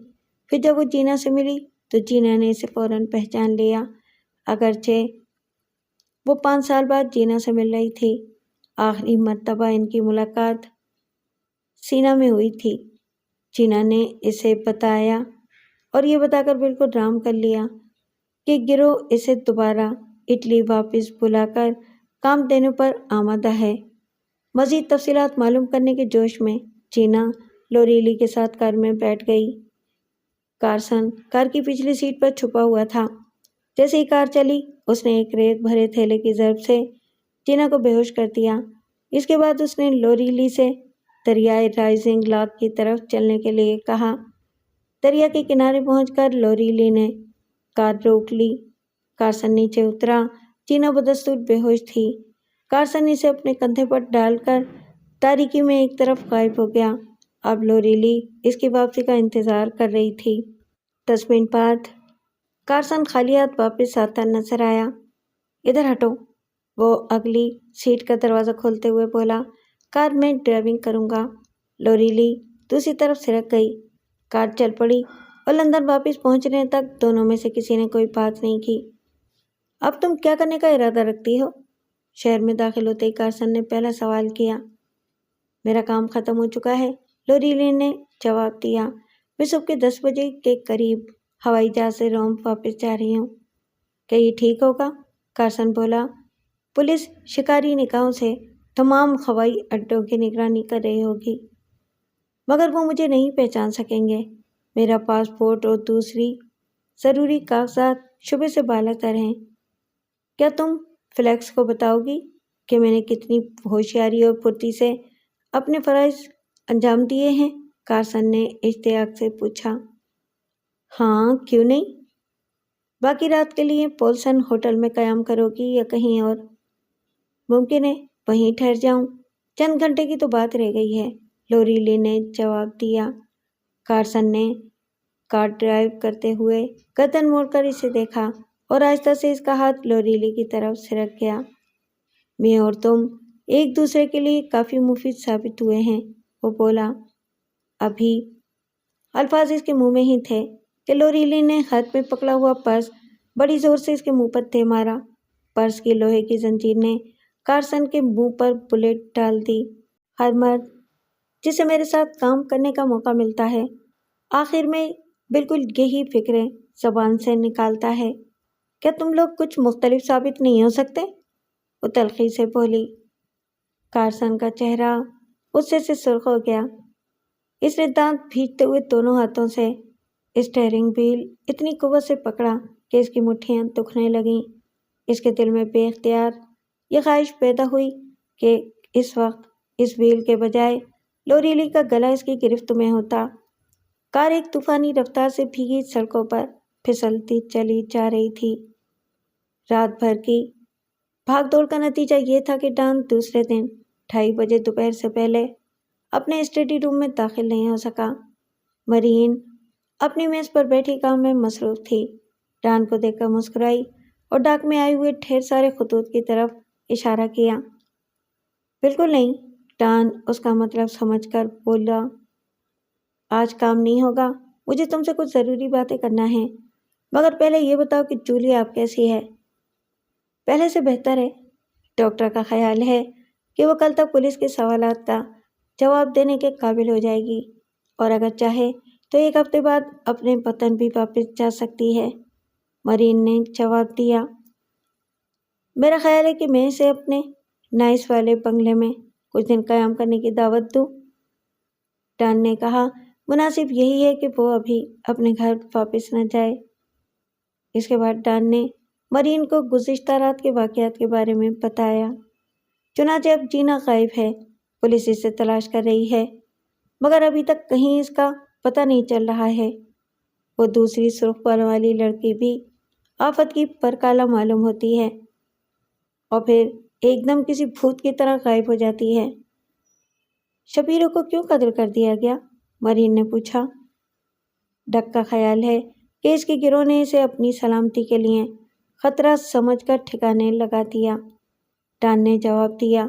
پھر جب وہ جینا سے ملی تو جینا نے اسے فوراً پہچان لیا، اگرچہ وہ 5 سال بعد جینا سے مل رہی تھی۔ آخری مرتبہ ان کی ملاقات سینا میں ہوئی تھی، جینا نے اسے بتایا، اور یہ بتا کر بالکل رام کر لیا کہ گروہ اسے دوبارہ اٹلی واپس بلا کر کام دینے پر آمادہ ہے۔ مزید تفصیلات معلوم کرنے کے جوش میں جینا لوریلی کے ساتھ کار میں بیٹھ گئی۔ کارسن کار کی پچھلی سیٹ پر چھپا ہوا تھا۔ جیسے ہی کار چلی اس نے ایک ریت بھرے تھیلے کی ضرب سے جینا کو بے ہوش کر دیا۔ اس کے بعد اس نے لوریلی سے دریائے رائزنگ لاک کی طرف چلنے کے لیے کہا۔ دریا کے کنارے پہنچ کر لوریلی نے کار روک لی۔ کارسن نیچے اترا۔ جینا بدستور بے ہوش تھی۔ کارسن اسے اپنے کندھے پر ڈال کر تاریکی میں ایک طرف غائب ہو گیا۔ اب لوریلی اس کی واپسی کا انتظار کر رہی تھی۔ 10 منٹ بعد کارسن خالی ہاتھ واپس آتا نظر آیا۔ ادھر ہٹو، وہ اگلی سیٹ کا دروازہ کھولتے ہوئے بولا۔ کار میں ڈرائیونگ کروں گا۔ لوریلی دوسری طرف سرک گئی۔ کار چل پڑی اور لندن واپس پہنچنے تک دونوں میں سے کسی نے کوئی بات نہیں کی۔ اب تم کیا کرنے کا ارادہ رکھتی ہو؟ شہر میں داخل ہوتے ہی کارسن نے پہلا سوال کیا۔ میرا کام ختم ہو چکا ہے، لوریلی نے جواب دیا۔ میں صبح کے 10 بجے کے قریب ہوائی جہاز سے روم واپس جا رہی ہوں۔ کیا یہ ٹھیک ہوگا؟ کارسن بولا۔ پولیس شکاری نگاہوں سے تمام ہوائی اڈوں کی نگرانی کر رہی ہوگی، مگر وہ مجھے نہیں پہچان سکیں گے۔ میرا پاسپورٹ اور دوسری ضروری کاغذات شبے سے بالا تر ہیں۔ کیا تم فلیکس کو بتاؤ گی کہ میں نے کتنی ہوشیاری اور پھرتی سے اپنے فرائض انجام دیے ہیں؟ کارسن نے اشتیاق سے پوچھا۔ ہاں، کیوں نہیں؟ باقی رات کے لیے پولسن ہوٹل میں قیام کرو گی یا کہیں اور؟ ممکن ہے وہیں ٹھہر جاؤں، چند گھنٹے کی تو بات رہ گئی ہے، لوریلی نے جواب دیا۔ کارسن نے کار ڈرائیو کرتے ہوئے گردن موڑ کر اسے دیکھا اور آہستہ سے اس کا ہاتھ لوریلی کی طرف سرک گیا۔ میں اور تم ایک دوسرے کے لیے کافی مفید ثابت ہوئے ہیں، وہ بولا۔ ابھی الفاظ اس کے منہ میں ہی تھے کہ لوریلی نے ہاتھ میں پکڑا ہوا پرس بڑی زور سے اس کے منہ پر دے مارا۔ پرس کی لوہے کی زنجیر نے کارسن کے منہ پر بلیٹ ڈال دی۔ ہر مرد جسے میرے ساتھ کام کرنے کا موقع ملتا ہے آخر میں بالکل یہی فکریں زبان سے نکالتا ہے۔ کیا تم لوگ کچھ مختلف ثابت نہیں ہو سکتے؟ وہ تلخی سے بولی۔ کارسن کا چہرہ غصے سے سرخ ہو گیا۔ اس نے دانت بھینچتے ہوئے دونوں ہاتھوں سے اسٹیئرنگ وہیل اتنی قوت سے پکڑا کہ اس کی مٹھیاں دکھنے لگیں۔ اس کے دل میں بے اختیار یہ خواہش پیدا ہوئی کہ اس وقت اس وہیل کے بجائے لوریلی کا گلا اس کی گرفت میں ہوتا۔ کار ایک طوفانی رفتار سے بھیگی سڑکوں پر پھسلتی چلی جا رہی تھی۔ رات بھر کی بھاگ دوڑ کا نتیجہ یہ تھا کہ ڈان دوسرے دن 2:30 بجے دوپہر سے پہلے اپنے اسٹڈی روم میں داخل نہیں ہو سکا۔ مرین اپنی میز پر بیٹھی کام میں مصروف تھی۔ ڈان کو دیکھ کر مسکرائی اور ڈاک میں آئے ہوئے ڈھیر سارے خطوط کی طرف اشارہ کیا۔ بالکل نہیں، ڈان اس کا مطلب سمجھ کر بولا۔ آج کام نہیں ہوگا، مجھے تم سے کچھ ضروری باتیں کرنا ہے، مگر پہلے یہ بتاؤ کہ جولی آپ کیسی ہے؟ پہلے سے بہتر ہے۔ ڈاکٹر کا خیال ہے کہ وہ کل تک پولیس کے سوالات کا جواب دینے کے قابل ہو جائے گی اور اگر چاہے تو 1 ہفتے بعد اپنے وطن بھی واپس جا سکتی ہے، مرین نے جواب دیا۔ میرا خیال ہے کہ میں اسے اپنے نائس والے بنگلے میں کچھ دن قیام کرنے کی دعوت دوں، ڈان نے کہا۔ مناسب یہی ہے کہ وہ ابھی اپنے گھر واپس نہ جائے۔ اس کے بعد ڈان نے مرین کو گزشتہ رات کے واقعات کے بارے میں بتایا۔ چنانچہ اب جینا غائب ہے، پولیس اسے تلاش کر رہی ہے، مگر ابھی تک کہیں اس کا پتہ نہیں چل رہا ہے۔ وہ دوسری سرخ بال والی لڑکی بھی آفت کی پرکالا معلوم ہوتی ہے اور پھر ایک دم کسی بھوت کی طرح غائب ہو جاتی ہے۔ شپیرو کو کیوں قتل کر دیا گیا؟ مرین نے پوچھا۔ ڈک کا خیال ہے کہ اس کے گروہ نے اسے اپنی سلامتی کے لیے خطرہ سمجھ کر ٹھکانے لگا دیا، ڈان نے جواب دیا۔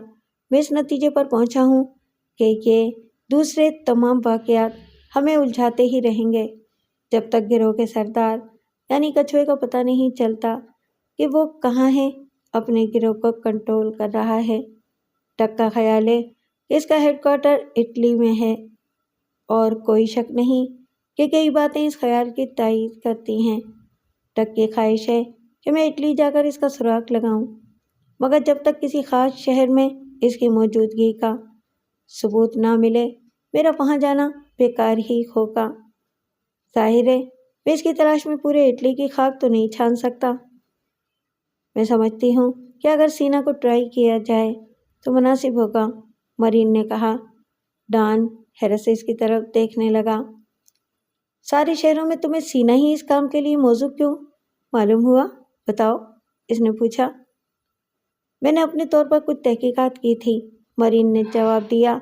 میں اس نتیجے پر پہنچا ہوں کہ یہ دوسرے تمام واقعات ہمیں الجھاتے ہی رہیں گے جب تک گروہ کے سردار یعنی کچھوے کا پتہ نہیں چلتا کہ وہ کہاں ہے اپنے گروہ کو کنٹرول کر رہا ہے۔ ڈک کا خیال ہے کہ اس کا ہیڈ کوارٹر اٹلی میں ہے اور کوئی شک نہیں کہ کئی باتیں اس خیال کی تائید کرتی ہیں۔ ڈک کی خواہش ہے کہ میں اٹلی جا کر اس کا سراغ لگاؤں، مگر جب تک کسی خاص شہر میں اس کی موجودگی کا ثبوت نہ ملے میرا وہاں جانا بیکار ہی ہوگا۔ ظاہر ہے میں اس کی تلاش میں پورے اٹلی کی خاک تو نہیں چھان سکتا۔ میں سمجھتی ہوں کہ اگر سینا کو ٹرائی کیا جائے تو مناسب ہوگا، مرین نے کہا۔ ڈان حیرت سے اس کی طرف دیکھنے لگا۔ سارے شہروں میں تمہیں سینا ہی اس کام کے لیے موزوں کیوں معلوم ہوا؟ بتاؤ، اس نے پوچھا۔ میں نے اپنے طور پر کچھ تحقیقات کی تھی، مرین نے جواب دیا۔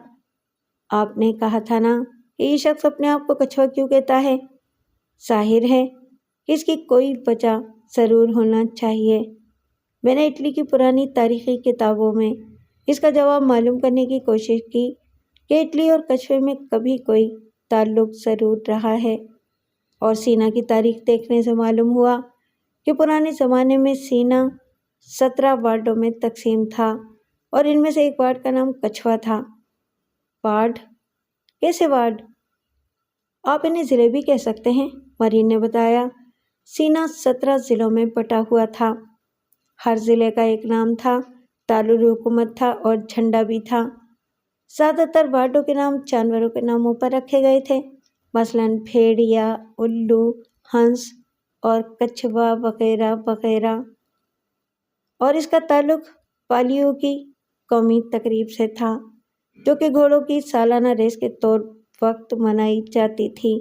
آپ نے کہا تھا نا کہ یہ شخص اپنے آپ کو کچھوا کیوں کہتا ہے؟ ظاہر ہے کہ اس کی کوئی وجہ ضرور ہونا چاہیے۔ میں نے اٹلی کی پرانی تاریخی کتابوں میں اس کا جواب معلوم کرنے کی کوشش کی کہ اٹلی اور کچھوے میں کبھی کوئی تعلق ضرور رہا ہے، اور سینا کی تاریخ دیکھنے سے معلوم ہوا کہ پرانے زمانے میں سینا 17 وارڈوں میں تقسیم تھا، اور ان میں سے ایک وارڈ کا نام کچھوا تھا۔ وارڈ؟ کیسے وارڈ؟ آپ انہیں ضلع بھی کہہ سکتے ہیں، مرین نے بتایا۔ سینا 17 ضلعوں میں بٹا ہوا تھا۔ ہر ضلع کا ایک نام تھا، دارالحکومت تھا اور جھنڈا بھی تھا۔ زیادہ تر وارڈوں کے نام جانوروں کے ناموں پر رکھے گئے تھے، مثلاً بھیڑیا، الو، ہنس اور کچھوا وغیرہ وغیرہ۔ اور اس کا تعلق پالیو کی قومی تقریب سے تھا، جو کہ گھوڑوں کی سالانہ ریس کے طور وقت منائی جاتی تھی،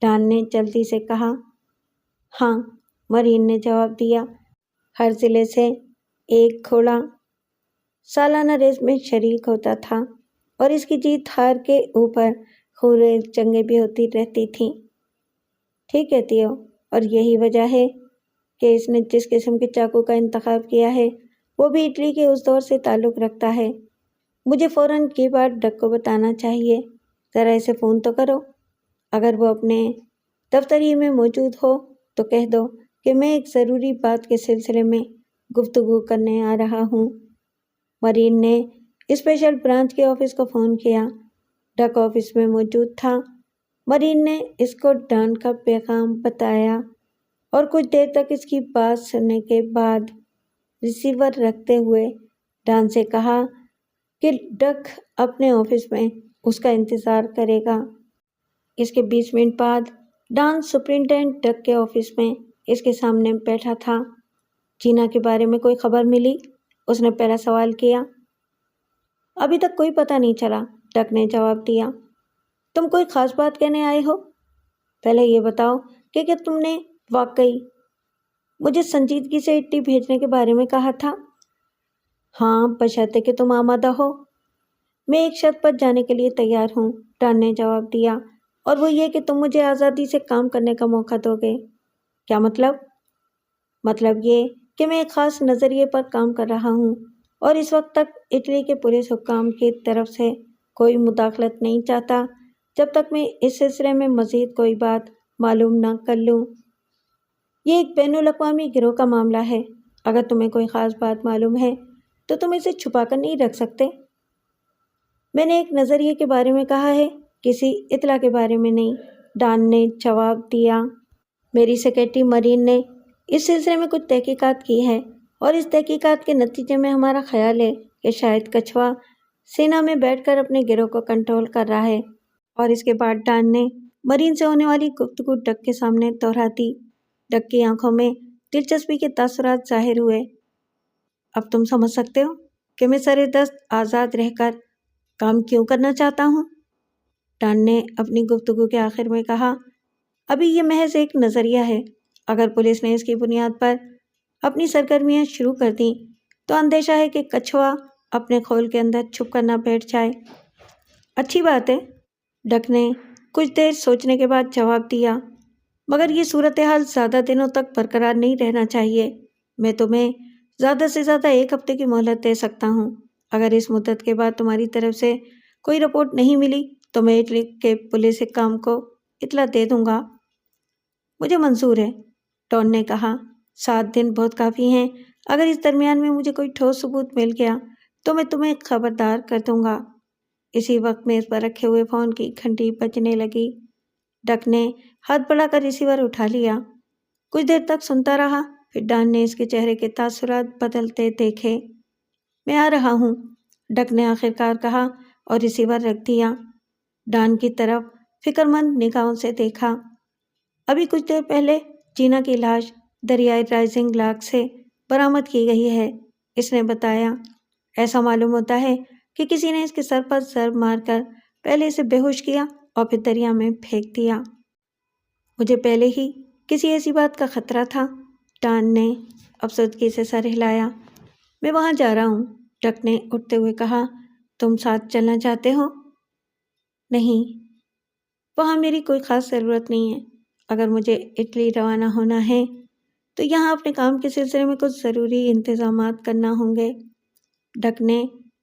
ڈان نے جلدی سے کہا۔ ہاں، مرین نے جواب دیا۔ ہر ضلع سے ایک گھوڑا سالانہ ریس میں شریک ہوتا تھا، اور اس کی جیت ہار کے اوپر خورے جنگیں بھی ہوتی رہتی تھیں۔ ٹھیک کہتی ہو، اور یہی وجہ ہے کہ اس نے جس قسم کے چاقو کا انتخاب کیا ہے وہ بھی اٹلی کے اس دور سے تعلق رکھتا ہے۔ مجھے فوراً کی بات ڈک کو بتانا چاہیے، ذرا اسے فون تو کرو۔ اگر وہ اپنے دفتر ہی میں موجود ہو تو کہہ دو کہ میں ایک ضروری بات کے سلسلے میں گفتگو کرنے آ رہا ہوں۔ مرین نے اسپیشل برانچ کے آفس کو فون کیا۔ ڈک آفس میں موجود تھا۔ مرین نے اس کو ڈان کا پیغام بتایا، اور کچھ دیر تک اس کی بات سننے کے بعد ریسیور رکھتے ہوئے ڈان سے کہا کہ ڈک اپنے آفس میں اس کا انتظار کرے گا۔ اس کے 20 منٹ بعد ڈان سپرنٹینڈنٹ ڈک کے آفس میں اس کے سامنے بیٹھا تھا۔ جینا کے بارے میں کوئی خبر ملی؟ اس نے پہلا سوال کیا۔ ابھی تک کوئی پتہ نہیں چلا، ڈک نے جواب دیا۔ تم کوئی خاص بات کہنے آئے ہو؟ پہلے یہ بتاؤ کہ کیا تم نے واقعی مجھے سنجیدگی سے اٹلی بھیجنے کے بارے میں کہا تھا؟ ہاں، بشرطے کہ تم آمادہ ہو۔ میں ایک شرط پر جانے کے لیے تیار ہوں، ڈان نے جواب دیا، اور وہ یہ کہ تم مجھے آزادی سے کام کرنے کا موقع دو گے۔ کیا مطلب؟ مطلب یہ کہ میں ایک خاص نظریے پر کام کر رہا ہوں، اور اس وقت تک اٹلی کے پولیس حکام کی طرف سے کوئی مداخلت نہیں چاہتا جب تک میں اس سلسلے میں مزید کوئی بات معلوم نہ کر لوں۔ یہ ایک بین الاقوامی گروہ کا معاملہ ہے۔ اگر تمہیں کوئی خاص بات معلوم ہے تو تم اسے چھپا کر نہیں رکھ سکتے۔ میں نے ایک نظریے کے بارے میں کہا ہے، کسی اطلاع کے بارے میں نہیں، ڈان نے جواب دیا۔ میری سیکرٹری مرین نے اس سلسلے میں کچھ تحقیقات کی ہے، اور اس تحقیقات کے نتیجے میں ہمارا خیال ہے کہ شاید کچھوا سینا میں بیٹھ کر اپنے گروہ کو کنٹرول کر رہا ہے۔ اور اس کے بعد ڈان نے مرین سے ہونے والی گفتگو ڈک کے سامنے دہرا دی۔ ڈک کی آنکھوں میں دلچسپی کے تاثرات ظاہر ہوئے۔ اب تم سمجھ سکتے ہو کہ میں سر دست آزاد رہ کر کام کیوں کرنا چاہتا ہوں، ڈان نے اپنی گفتگو کے آخر میں کہا۔ ابھی یہ محض ایک نظریہ ہے۔ اگر پولیس نے اس کی بنیاد پر اپنی سرگرمیاں شروع کر دیں تو اندیشہ ہے کہ کچھوا اپنے خول کے اندر چھپ کر نہ بیٹھ جائے۔ اچھی بات ہے، ڈک نے کچھ دیر سوچنے کے بعد جواب دیا، مگر یہ صورتحال زیادہ دنوں تک برقرار نہیں رہنا چاہیے۔ میں تمہیں زیادہ سے زیادہ 1 ہفتے کی مہلت دے سکتا ہوں۔ اگر اس مدت کے بعد تمہاری طرف سے کوئی رپورٹ نہیں ملی تو میں اٹلی کے پولیس حکام کو اطلاع دے دوں گا۔ مجھے منظور ہے، ڈان نے کہا۔ 7 دن بہت کافی ہیں۔ اگر اس درمیان میں مجھے کوئی ٹھوس ثبوت مل گیا تو میں تمہیں خبردار کر دوں گا۔ اسی وقت میز پر رکھے ہوئے فون کی گھنٹی بجنے لگی۔ ڈک نے ہاتھ بڑھا کر ریسیور اٹھا لیا۔ کچھ دیر تک سنتا رہا، پھر ڈان نے اس کے چہرے کے تاثرات بدلتے دیکھے۔ میں آ رہا ہوں، ڈک نے آخرکار کہا اور ریسیور رکھ دیا۔ ڈان کی طرف فکر مند نگاہوں سے دیکھا۔ ابھی کچھ دیر پہلے جینا کی لاش دریائے رائزنگ لاک سے برآمد کی گئی ہے، اس نے بتایا۔ ایسا معلوم ہوتا ہے کہ کسی نے اس کے سر پر ضرب مار کر پہلے اسے بے ہوش کیا اور پھر دریا میں پھینک دیا۔ مجھے پہلے ہی کسی ایسی بات کا خطرہ تھا۔ ڈان نے افسردگی سے سر ہلایا۔ میں وہاں جا رہا ہوں، ڈک نے اٹھتے ہوئے کہا۔ تم ساتھ چلنا چاہتے ہو؟ نہیں، وہاں میری کوئی خاص ضرورت نہیں ہے۔ اگر مجھے اٹلی روانہ ہونا ہے تو یہاں اپنے کام کے سلسلے میں کچھ ضروری انتظامات کرنا ہوں گے۔ ڈک نے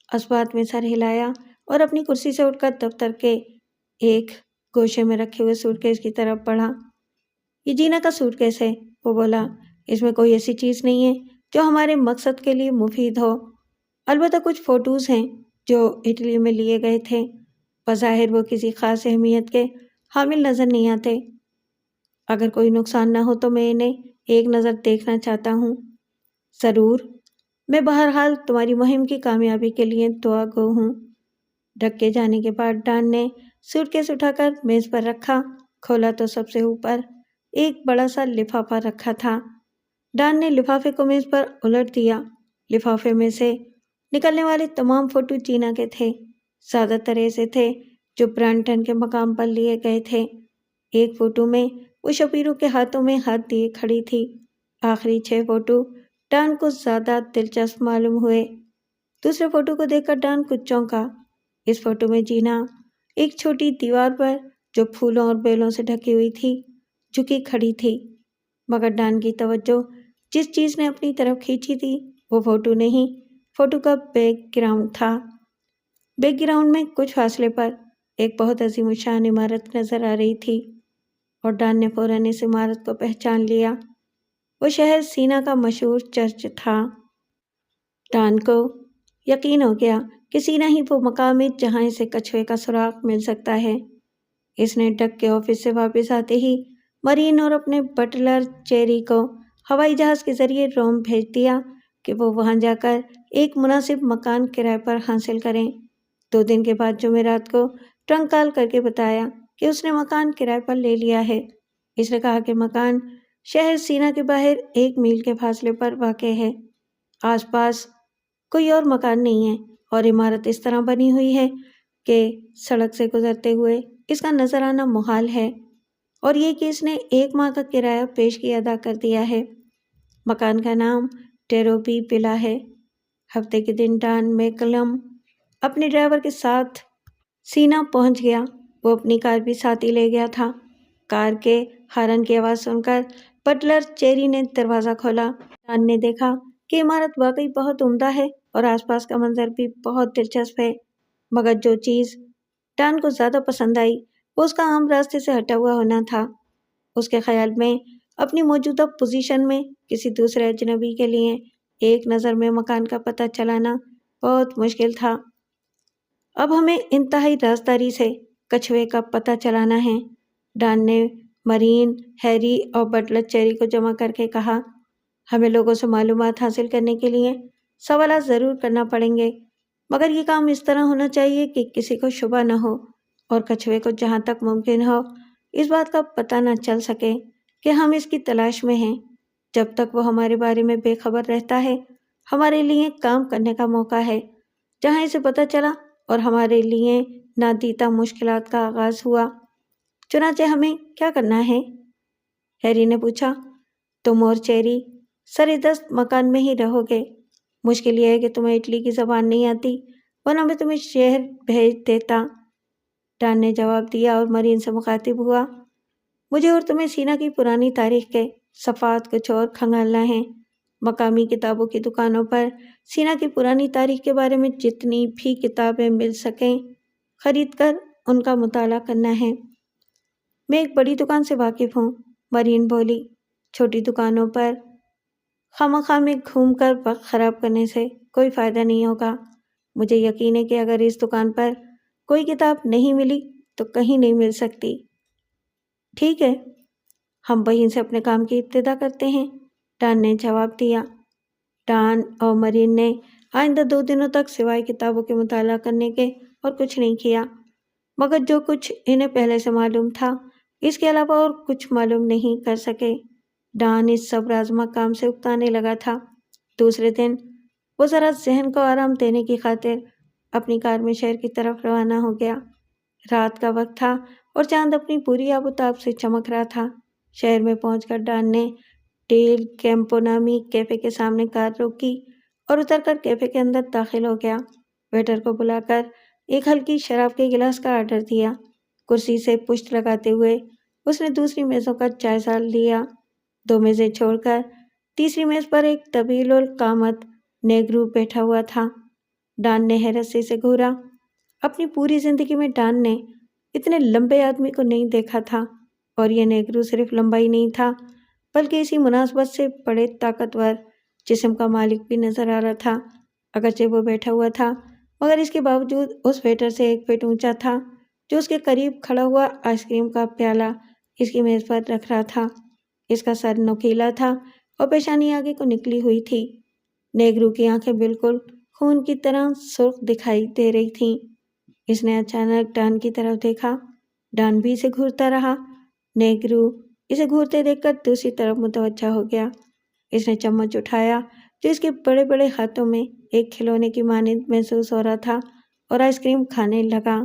اس بات میں سر ہلایا اور اپنی کرسی سے اٹھ کر دفتر کے ایک گوشے میں رکھے ہوئے سوٹ کیس کی طرف بڑھا۔ یہ جینا کا سوٹ کیس ہے، وہ بولا۔ اس میں کوئی ایسی چیز نہیں ہے جو ہمارے مقصد کے لیے مفید ہو، البتہ کچھ فوٹوز ہیں جو اٹلی میں لیے گئے تھے۔ بظاہر وہ کسی خاص اہمیت کے حامل نظر نہیں آتے۔ اگر کوئی نقصان نہ ہو تو میں انہیں ایک نظر دیکھنا چاہتا ہوں۔ ضرور، میں بہرحال تمہاری مہم کی کامیابی کے لیے دعا گو ہوں۔ ڈک کے جانے کے بعد ڈان نے سوٹ کیس اٹھا کر میز پر رکھا۔ کھولا تو سب سے اوپر ایک بڑا سا لفافہ رکھا تھا۔ ڈان نے لفافے کو میز پر الٹ دیا۔ لفافے میں سے نکلنے والے تمام فوٹو جینا کے تھے۔ زیادہ تر ایسے تھے جو برانٹن کے مقام پر لیے گئے تھے۔ ایک فوٹو میں وہ شپیرو کے ہاتھوں میں ہاتھ دیے کھڑی تھی۔ آخری 6 فوٹو ڈان کو زیادہ دلچسپ معلوم ہوئے۔ دوسرے فوٹو کو دیکھ کر ڈان کچھ چونکا۔ اس فوٹو میں جینا ایک چھوٹی دیوار پر جو پھولوں اور بیلوں سے ڈھکی ہوئی تھی جھکی کھڑی تھی، مگر ڈان کی توجہ جس چیز نے اپنی طرف کھینچی تھی وہ فوٹو نہیں، فوٹو کا بیک گراؤنڈ تھا۔ بیک گراؤنڈ میں کچھ فاصلے پر ایک بہت عظیم الشان عمارت نظر آ رہی تھی اور ڈان نے فوراً اس عمارت کو پہچان لیا۔ وہ شہر سینا کا مشہور چرچ تھا۔ ڈان کو یقین ہو گیا کہ سینا ہی وہ مقام ہے جہاں اسے کچھوے کا سراغ مل سکتا ہے۔ اس نے ڈک کے آفس سے واپس آتے ہی مرین اور اپنے بٹلر چیری کو ہوائی جہاز کے ذریعے روم بھیج دیا کہ وہ وہاں جا کر ایک مناسب مکان کرائے پر حاصل کریں۔ 2 دن کے بعد جمعرات کو ٹرنک کال کر کے بتایا کہ اس نے مکان کرائے پر لے لیا ہے۔ اس نے کہا کہ مکان شہر سینا کے باہر 1 میل کے فاصلے پر واقع ہے۔ آس پاس کوئی اور مکان نہیں ہے اور عمارت اس طرح بنی ہوئی ہے کہ سڑک سے گزرتے ہوئے اس کا نظر آنا محال ہے، اور یہ کہ اس نے 1 ماہ کا کرایہ پیشگی ادا کر دیا ہے۔ مکان کا نام ٹیروپی ولا ہے۔ ہفتے کے دن ڈان میکلم اپنے ڈرائیور کے ساتھ سینا پہنچ گیا۔ وہ اپنی کار بھی ساتھ ہی لے گیا تھا۔ کار کے ہارن کی آواز سن کر بٹلر چیری نے دروازہ کھولا۔ ڈان نے دیکھا کہ عمارت واقعی بہت عمدہ ہے اور آس پاس کا منظر بھی بہت دلچسپ ہے، مگر جو چیز ڈان کو زیادہ پسند آئی وہ اس کا عام راستے سے ہٹا ہوا ہونا تھا۔ اس کے خیال میں اپنی موجودہ پوزیشن میں کسی دوسرے اجنبی کے لیے ایک نظر میں مکان کا پتہ چلانا بہت مشکل تھا۔ اب ہمیں انتہائی رازداری سے کچھوے کا پتہ چلانا ہے، ڈان نے مرین، ہیری اور بٹلر چیری کو جمع کر کے کہا۔ ہمیں لوگوں سے معلومات حاصل کرنے کے لیے سوالات ضرور کرنا پڑیں گے، مگر یہ کام اس طرح ہونا چاہیے کہ کسی کو شبہ نہ ہو اور کچھوے کو جہاں تک ممکن ہو اس بات کا پتہ نہ چل سکے کہ ہم اس کی تلاش میں ہیں۔ جب تک وہ ہمارے بارے میں بے خبر رہتا ہے ہمارے لیے کام کرنے کا موقع ہے۔ جہاں اسے پتہ چلا اور ہمارے لیے نادیدہ مشکلات کا آغاز ہوا۔ چنانچہ ہمیں کیا کرنا ہے؟ ہیری نے پوچھا۔ تم اور چیری سر دست مکان میں ہی رہو گے۔ مشکل یہ ہے کہ تمہیں اٹلی کی زبان نہیں آتی، ورنہ میں تمہیں شہر بھیج دیتا، ڈان نے جواب دیا اور مرین سے مخاطب ہوا۔ مجھے اور تمہیں سینا کی پرانی تاریخ کے صفحات کچھ اور کھنگالنا ہے۔ مقامی کتابوں کی دکانوں پر سینا کی پرانی تاریخ کے بارے میں جتنی بھی کتابیں مل سکیں خرید کر ان کا مطالعہ کرنا ہے۔ میں ایک بڑی دکان سے واقف ہوں، مرین بولی۔ چھوٹی دکانوں پر خواہ میں گھوم کر وقت خراب کرنے سے کوئی فائدہ نہیں ہوگا۔ مجھے یقین ہے کہ اگر اس دکان پر کوئی کتاب نہیں ملی تو کہیں نہیں مل سکتی۔ ٹھیک ہے، ہم وہیں سے اپنے کام کی ابتدا کرتے ہیں، ڈان نے جواب دیا۔ ڈان اور مرین نے آئندہ 2 دنوں تک سوائے کتابوں کے مطالعہ کرنے کے اور کچھ نہیں کیا، مگر جو کچھ انہیں پہلے سے معلوم تھا اس کے علاوہ اور کچھ معلوم نہیں کر سکے۔ ڈان اس صبر آزما کام سے اکتانے لگا تھا۔ دوسرے دن وہ ذرا ذہن کو آرام دینے کی خاطر اپنی کار میں شہر کی طرف روانہ ہو گیا۔ رات کا وقت تھا اور چاند اپنی پوری آب و تاب سے چمک رہا تھا۔ شہر میں پہنچ کر ڈان نے ڈیل کیمپو نامی کیفے کے سامنے کار روکی اور اتر کر کیفے کے اندر داخل ہو گیا۔ ویٹر کو بلا کر ایک ہلکی شراب کے گلاس کا آرڈر دیا۔ کرسی سے پشت لگاتے ہوئے اس نے دوسری میزوں کا جائزہ لیا۔ 2 میزیں چھوڑ کر تیسری میز پر ایک طویل القامت نیگرو بیٹھا ہوا تھا۔ ڈان نے حیرت سے اسے گھورا۔ اپنی پوری زندگی میں ڈان نے اتنے لمبے آدمی کو نہیں دیکھا تھا، اور یہ نیگرو صرف لمبا ہی نہیں تھا بلکہ اسی مناسبت سے بڑے طاقتور جسم کا مالک بھی نظر آ رہا تھا۔ اگرچہ وہ بیٹھا ہوا تھا مگر اس کے باوجود اس ویٹر سے 1 فٹ اونچا تھا جو اس کے قریب کھڑا ہوا آئس کریم کا پیالہ اس کی میز پر رکھ رہا تھا۔ اس کا سر نوکیلا تھا اور پیشانی آگے کو نکلی ہوئی تھی۔ نیگرو کی آنکھیں بالکل خون کی طرح سرخ دکھائی دے رہی تھیں۔ اس نے اچانک ڈان کی طرف دیکھا۔ ڈان بھی اسے گھورتا رہا۔ نیگرو اسے گھورتے دیکھ کر دوسری طرف متوجہ ہو گیا۔ اس نے چمچ اٹھایا جو اس کے بڑے بڑے ہاتھوں میں ایک کھلونے کی مانند محسوس ہو رہا تھا اور آئس کریم کھانے لگا۔